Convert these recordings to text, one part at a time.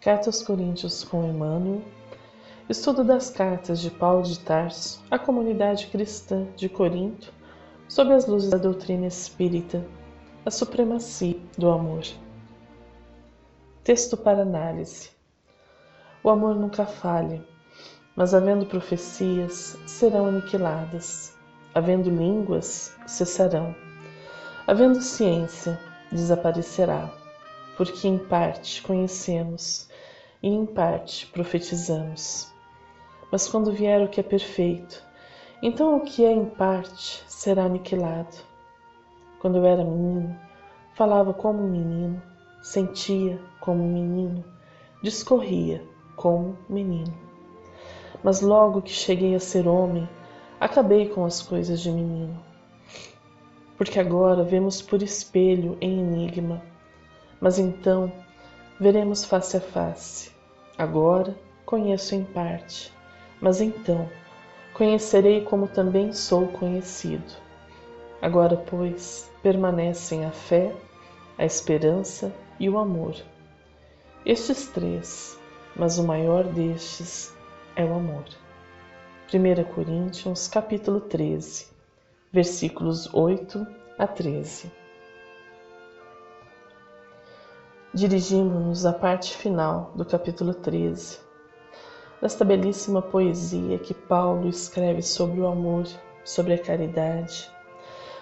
Carta aos Coríntios com Emmanuel. Estudo das cartas de Paulo de Tarso à comunidade cristã de Corinto, sob as luzes da doutrina espírita, a supremacia do amor. Texto para análise. O amor nunca falha, mas havendo profecias, serão aniquiladas. Havendo línguas, cessarão. Havendo ciência, desaparecerá, porque em parte conhecemos e em parte profetizamos. Mas quando vier o que é perfeito, então o que é em parte será aniquilado. Quando eu era menino, falava como menino, sentia como menino, discorria como menino. Mas logo que cheguei a ser homem, acabei com as coisas de menino. Porque agora vemos por espelho em enigma, mas então veremos face a face. Agora conheço em parte, mas então conhecerei como também sou conhecido. Agora, pois, permanecem a fé, a esperança e o amor. Estes três, mas o maior destes é o amor. 1 Coríntios, capítulo 13, versículos 8 a 13. Dirigimos-nos à parte final do capítulo 13, desta belíssima poesia que Paulo escreve sobre o amor, sobre a caridade,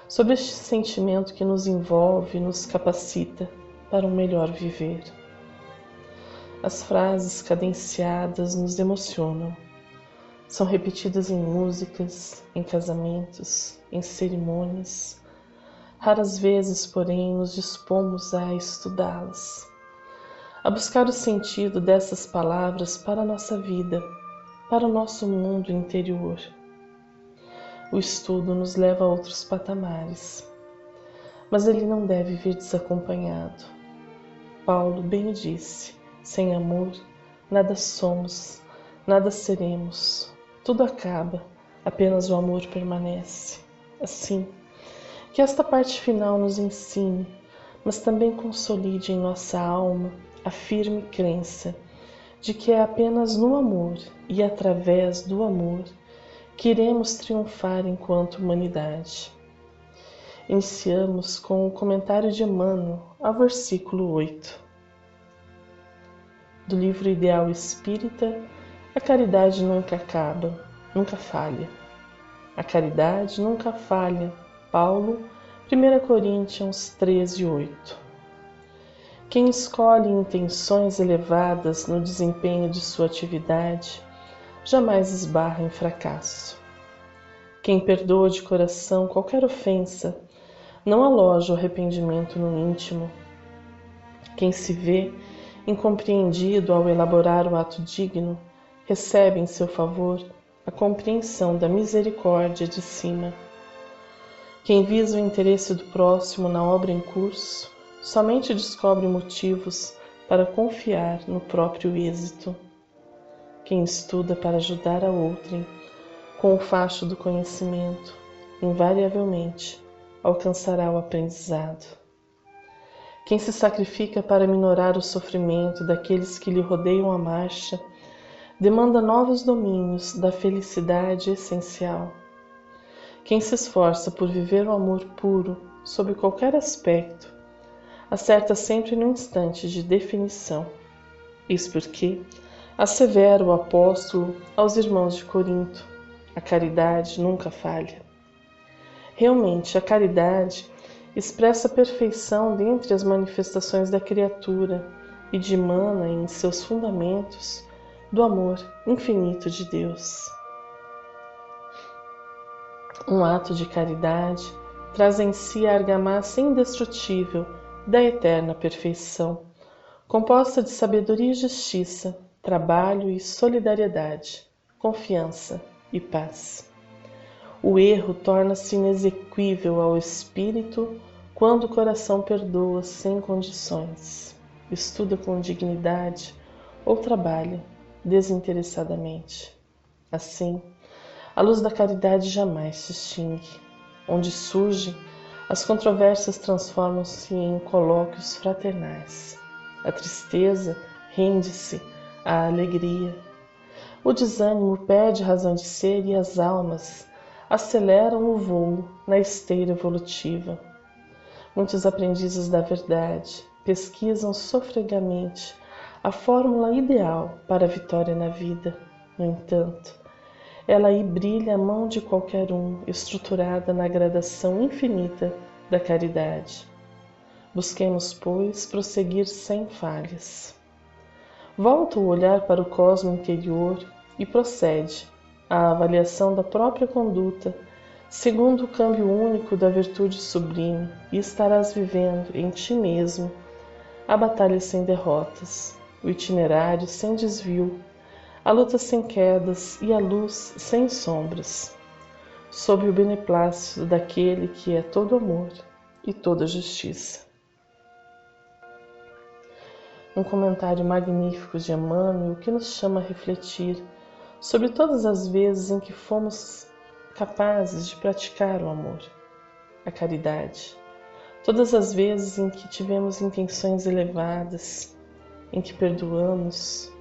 sobre este sentimento que nos envolve e nos capacita para um melhor viver. As frases cadenciadas nos emocionam. São repetidas em músicas, em casamentos, em cerimônias. Raras vezes, porém, nos dispomos a estudá-las, a buscar o sentido dessas palavras para a nossa vida, para o nosso mundo interior. O estudo nos leva a outros patamares, mas ele não deve vir desacompanhado. Paulo bem o disse: sem amor, nada somos, nada seremos, tudo acaba, apenas o amor permanece. Assim, que esta parte final nos ensine, mas também consolide em nossa alma a firme crença de que é apenas no amor e através do amor que iremos triunfar enquanto humanidade. Iniciamos com o comentário de Emmanuel ao versículo 8. Do livro Ideal Espírita, a caridade nunca acaba, nunca falha. A caridade nunca falha. Paulo, 1 Coríntios 13, 8. Quem escolhe intenções elevadas no desempenho de sua atividade, jamais esbarra em fracasso. Quem perdoa de coração qualquer ofensa, não aloja o arrependimento no íntimo. Quem se vê incompreendido ao elaborar o ato digno, recebe em seu favor a compreensão da misericórdia de cima. Quem visa o interesse do próximo na obra em curso, somente descobre motivos para confiar no próprio êxito. Quem estuda para ajudar a outrem, com o facho do conhecimento, invariavelmente alcançará o aprendizado. Quem se sacrifica para minorar o sofrimento daqueles que lhe rodeiam a marcha, demanda novos domínios da felicidade essencial. Quem se esforça por viver o amor puro, sob qualquer aspecto, acerta sempre no instante de definição. Isso porque assevera o apóstolo aos irmãos de Corinto: a caridade nunca falha. Realmente, a caridade expressa a perfeição dentre as manifestações da criatura e dimana em seus fundamentos do amor infinito de Deus. Um ato de caridade traz em si a argamassa indestrutível da eterna perfeição, composta de sabedoria e justiça, trabalho e solidariedade, confiança e paz. O erro torna-se inexequível ao espírito quando o coração perdoa sem condições, estuda com dignidade ou trabalha desinteressadamente. Assim, a luz da caridade jamais se extingue. Onde surge, as controvérsias transformam-se em colóquios fraternais. A tristeza rende-se à alegria. O desânimo perde razão de ser e as almas aceleram o voo na esteira evolutiva. Muitos aprendizes da verdade pesquisam sofregamente a fórmula ideal para a vitória na vida. No entanto, ela aí brilha à mão de qualquer um, estruturada na gradação infinita da caridade. Busquemos, pois, prosseguir sem falhas. Volta o olhar para o cosmo interior e procede à avaliação da própria conduta, segundo o câmbio único da virtude sublime, e estarás vivendo em ti mesmo a batalha sem derrotas, o itinerário sem desvio, a luta sem quedas e a luz sem sombras, sob o beneplácito daquele que é todo amor e toda justiça. Um comentário magnífico de Emmanuel que nos chama a refletir sobre todas as vezes em que fomos capazes de praticar o amor, a caridade, todas as vezes em que tivemos intenções elevadas, em que perdoamos,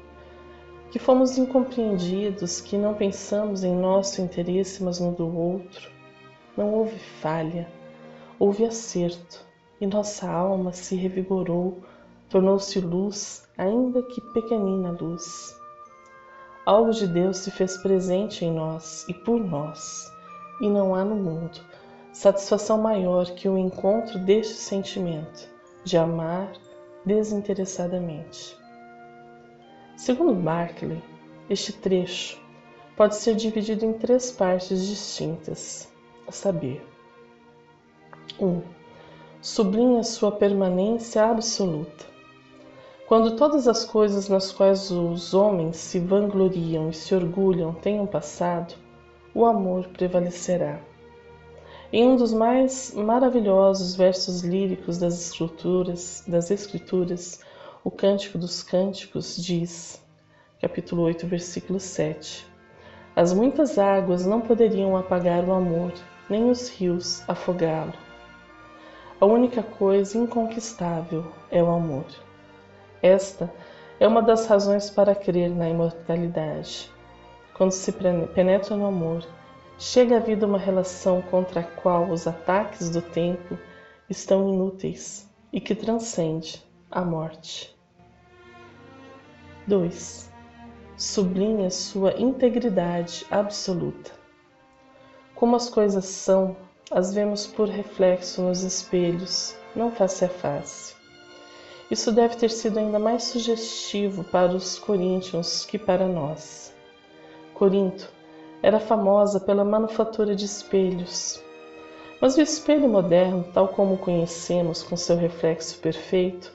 que fomos incompreendidos, que não pensamos em nosso interesse, mas no do outro. Não houve falha, houve acerto, e nossa alma se revigorou, tornou-se luz, ainda que pequenina luz. Algo de Deus se fez presente em nós e por nós, e não há no mundo satisfação maior que o encontro deste sentimento de amar desinteressadamente. Segundo Barclay, este trecho pode ser dividido em 3 partes distintas, a saber: 1. Sublinha sua permanência absoluta. Quando todas as coisas nas quais os homens se vangloriam e se orgulham tenham passado, o amor prevalecerá. Em um dos mais maravilhosos versos líricos das Escrituras, o Cântico dos Cânticos diz, capítulo 8, versículo 7, as muitas águas não poderiam apagar o amor, nem os rios afogá-lo. A única coisa inconquistável é o amor. Esta é uma das razões para crer na imortalidade. Quando se penetra no amor, chega à vida uma relação contra a qual os ataques do tempo estão inúteis e que transcende a morte. 2. Sublinha sua integridade absoluta. Como as coisas são, as vemos por reflexo nos espelhos, não face a face. Isso deve ter sido ainda mais sugestivo para os coríntios que para nós. Corinto era famosa pela manufatura de espelhos. Mas o espelho moderno, tal como o conhecemos com seu reflexo perfeito,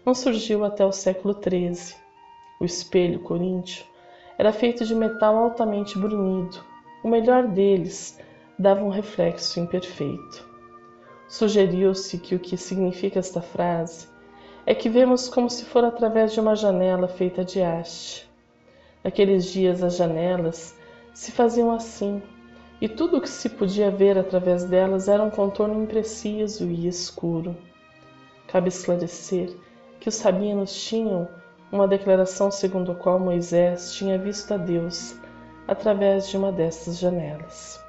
não surgiu até o século XIII. O espelho coríntio era feito de metal altamente brunido. O melhor deles dava um reflexo imperfeito. Sugeriu-se que o que significa esta frase é que vemos como se for através de uma janela feita de haste. Naqueles dias as janelas se faziam assim, e tudo o que se podia ver através delas era um contorno impreciso e escuro. Cabe esclarecer que os rabinos tinham uma declaração segundo a qual Moisés tinha visto a Deus através de uma dessas janelas.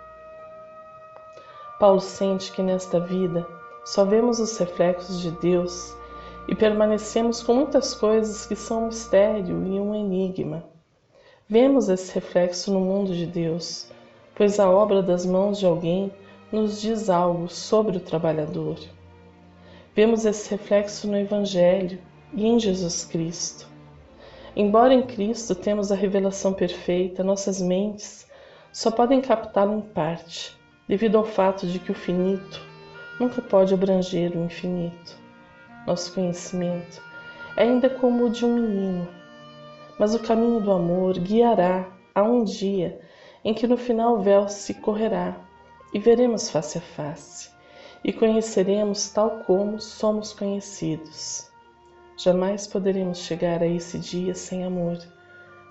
Paulo sente que nesta vida só vemos os reflexos de Deus e permanecemos com muitas coisas que são um mistério e um enigma. Vemos esse reflexo no mundo de Deus, pois a obra das mãos de alguém nos diz algo sobre o trabalhador. Vemos esse reflexo no Evangelho e em Jesus Cristo. Embora em Cristo temos a revelação perfeita, nossas mentes só podem captá-lo em parte, devido ao fato de que o finito nunca pode abranger o infinito. Nosso conhecimento é ainda como o de um menino, mas o caminho do amor guiará a um dia em que no final o véu se correrá e veremos face a face e conheceremos tal como somos conhecidos. Jamais poderemos chegar a esse dia sem amor,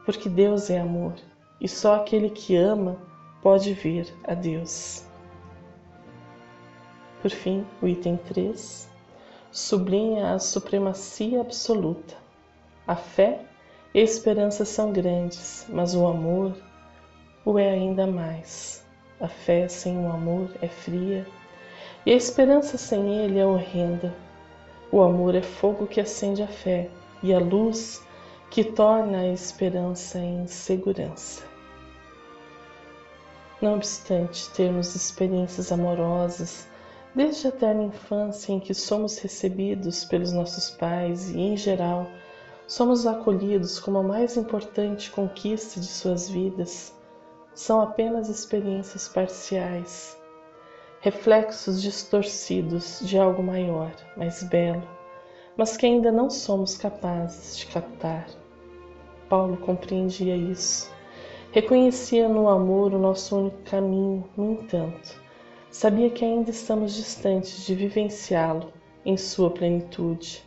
porque Deus é amor e só aquele que ama pode ver a Deus. Por fim, o item 3 sublinha a supremacia absoluta. A fé e a esperança são grandes, mas o amor o é ainda mais. A fé sem o amor é fria, e a esperança sem ele é horrenda. O amor é fogo que acende a fé, e a luz que torna a esperança em segurança. Não obstante termos experiências amorosas, desde a terna infância em que somos recebidos pelos nossos pais e, em geral, somos acolhidos como a mais importante conquista de suas vidas, são apenas experiências parciais, reflexos distorcidos de algo maior, mais belo, mas que ainda não somos capazes de captar. Paulo compreendia isso. Reconhecia no amor o nosso único caminho, no entanto, sabia que ainda estamos distantes de vivenciá-lo em sua plenitude.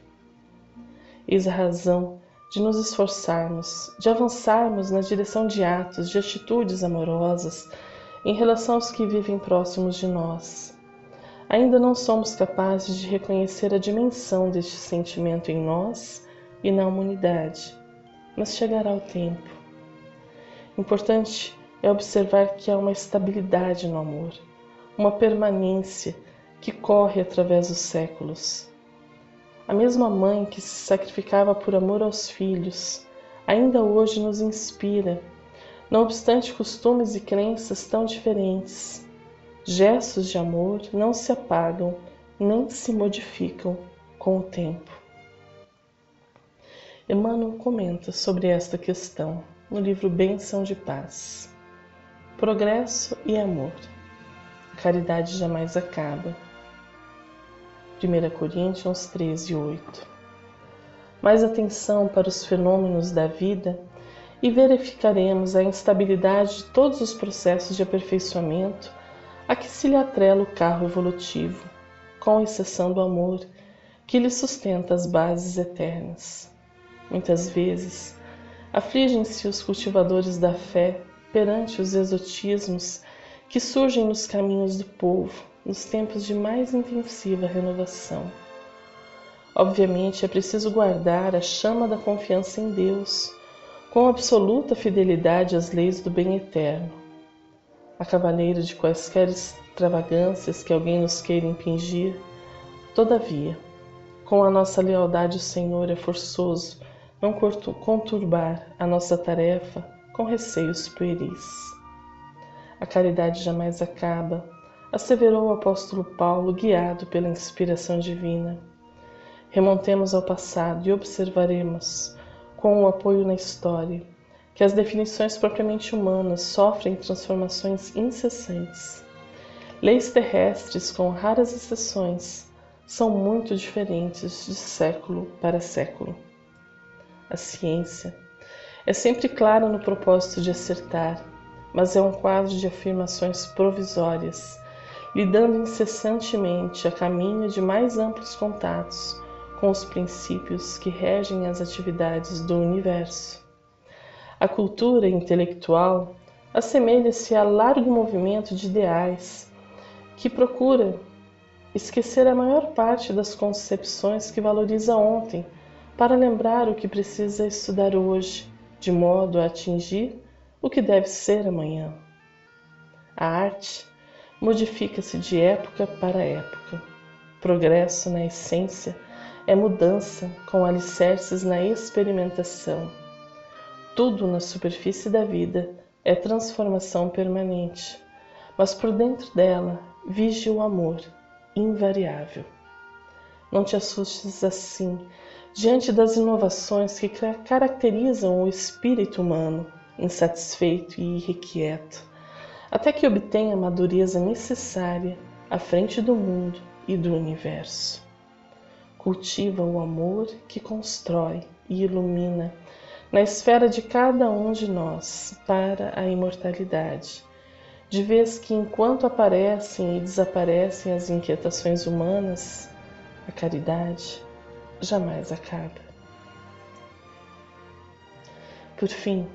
Eis a razão de nos esforçarmos, de avançarmos na direção de atos, de atitudes amorosas em relação aos que vivem próximos de nós. Ainda não somos capazes de reconhecer a dimensão deste sentimento em nós e na humanidade, mas chegará o tempo. Importante é observar que há uma estabilidade no amor, uma permanência que corre através dos séculos. A mesma mãe que se sacrificava por amor aos filhos, ainda hoje nos inspira, não obstante costumes e crenças tão diferentes. Gestos de amor não se apagam, nem se modificam com o tempo. Emmanuel comenta sobre esta questão no livro Bênção de Paz. Progresso e amor. A caridade jamais acaba. 1 Coríntios 13:8. Mais atenção para os fenômenos da vida e verificaremos a instabilidade de todos os processos de aperfeiçoamento a que se lhe atrela o carro evolutivo, com exceção do amor, que lhe sustenta as bases eternas. Muitas vezes, afligem-se os cultivadores da fé perante os exotismos que surgem nos caminhos do povo, nos tempos de mais intensiva renovação. Obviamente, é preciso guardar a chama da confiança em Deus, com absoluta fidelidade às leis do bem eterno. A cavaleiro de quaisquer extravagâncias que alguém nos queira impingir, todavia, com a nossa lealdade ao Senhor é forçoso não conturbar a nossa tarefa com receios pueris. A caridade jamais acaba, asseverou o apóstolo Paulo, guiado pela inspiração divina. Remontemos ao passado e observaremos, com o apoio na história, que as definições propriamente humanas sofrem transformações incessantes. Leis terrestres, com raras exceções, são muito diferentes de século para século. A ciência é sempre clara no propósito de acertar, mas é um quadro de afirmações provisórias, lidando incessantemente a caminho de mais amplos contatos com os princípios que regem as atividades do universo. A cultura intelectual assemelha-se a largo movimento de ideais que procura esquecer a maior parte das concepções que valoriza ontem para lembrar o que precisa estudar hoje, de modo a atingir o que deve ser amanhã. A arte modifica-se de época para época. Progresso na essência é mudança com alicerces na experimentação. Tudo na superfície da vida é transformação permanente, mas por dentro dela vige o amor, invariável. Não te assustes assim diante das inovações que caracterizam o espírito humano, insatisfeito e irrequieto, até que obtenha a madureza necessária à frente do mundo e do universo. Cultiva o amor que constrói e ilumina na esfera de cada um de nós para a imortalidade, de vez que enquanto aparecem e desaparecem as inquietações humanas, a caridade jamais acaba. Por fim,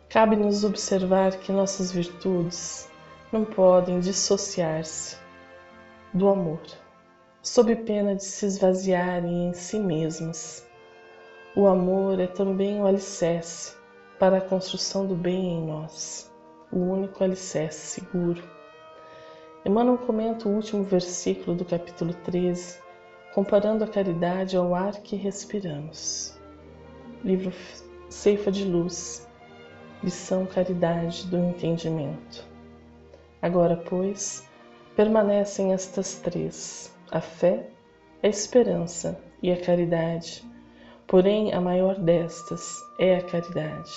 cabe-nos observar que nossas virtudes não podem dissociar-se do amor, sob pena de se esvaziarem em si mesmas. O amor é também o alicerce para a construção do bem em nós, o único alicerce seguro. Emmanuel comenta o último versículo do capítulo 13, comparando a caridade ao ar que respiramos. Livro Ceifa de Luz, lição Caridade do Entendimento. Agora, pois, permanecem estas três: a fé, a esperança e a caridade. Porém, a maior destas é a caridade.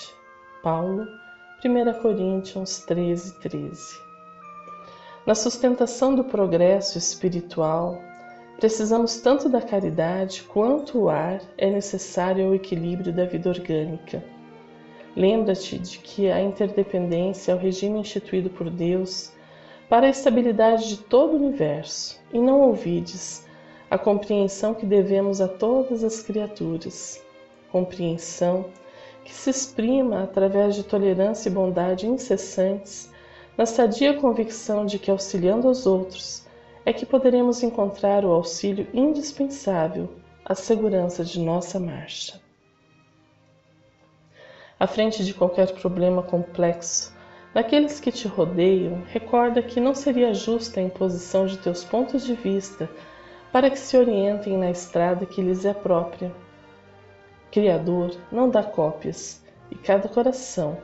Paulo, 1 Coríntios 13:13. Na sustentação do progresso espiritual, precisamos tanto da caridade quanto o ar é necessário ao equilíbrio da vida orgânica. Lembra-te de que a interdependência é o regime instituído por Deus para a estabilidade de todo o universo, e não ouvides a compreensão que devemos a todas as criaturas, compreensão que se exprima através de tolerância e bondade incessantes, na sadia convicção de que, auxiliando os outros, é que poderemos encontrar o auxílio indispensável à segurança de nossa marcha. À frente de qualquer problema complexo, naqueles que te rodeiam, recorda que não seria justa a imposição de teus pontos de vista para que se orientem na estrada que lhes é própria. Criador não dá cópias, e cada coração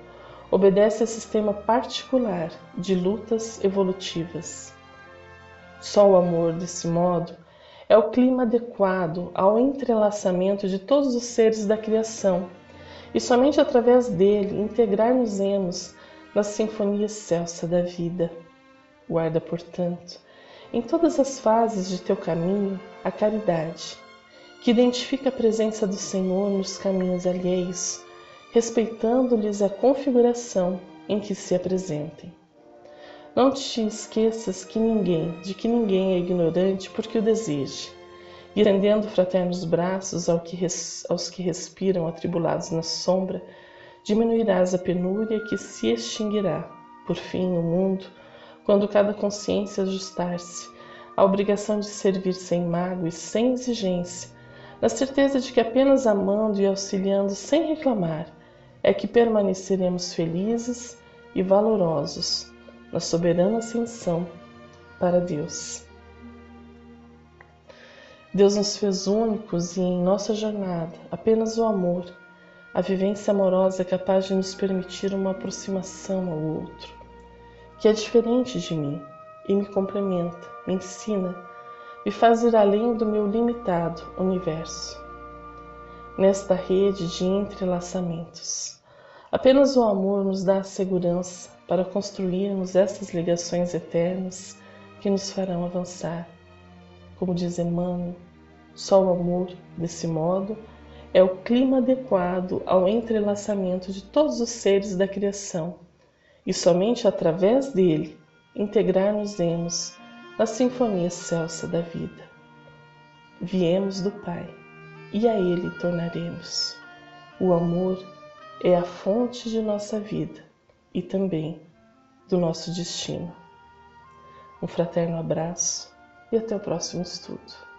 obedece a sistema particular de lutas evolutivas. Só o amor, desse modo, é o clima adequado ao entrelaçamento de todos os seres da criação, e somente através dele integrar-nos-emos na sinfonia excelsa da vida. Guarda, portanto, em todas as fases de teu caminho, a caridade, que identifica a presença do Senhor nos caminhos alheios, respeitando-lhes a configuração em que se apresentem. Não te esqueças de que ninguém é ignorante porque o deseje, e estendendo fraternos braços aos que respiram atribulados na sombra, diminuirás a penúria que se extinguirá, por fim, no mundo, quando cada consciência ajustar-se à obrigação de servir sem mágoa e sem exigência, na certeza de que apenas amando e auxiliando sem reclamar é que permaneceremos felizes e valorosos na soberana ascensão para Deus. Deus nos fez únicos e em nossa jornada apenas o amor, a vivência amorosa é capaz de nos permitir uma aproximação ao outro, que é diferente de mim e me complementa, me ensina, me faz ir além do meu limitado universo. Nesta rede de entrelaçamentos, apenas o amor nos dá a segurança para construirmos essas ligações eternas que nos farão avançar. Como diz Emmanuel, só o amor, desse modo, é o clima adequado ao entrelaçamento de todos os seres da criação, e somente através dele integrar-nos-emos na sinfonia excelsa da vida. Viemos do Pai, e a Ele tornaremos. O amor é a fonte de nossa vida e também do nosso destino. Um fraterno abraço e até o próximo estudo.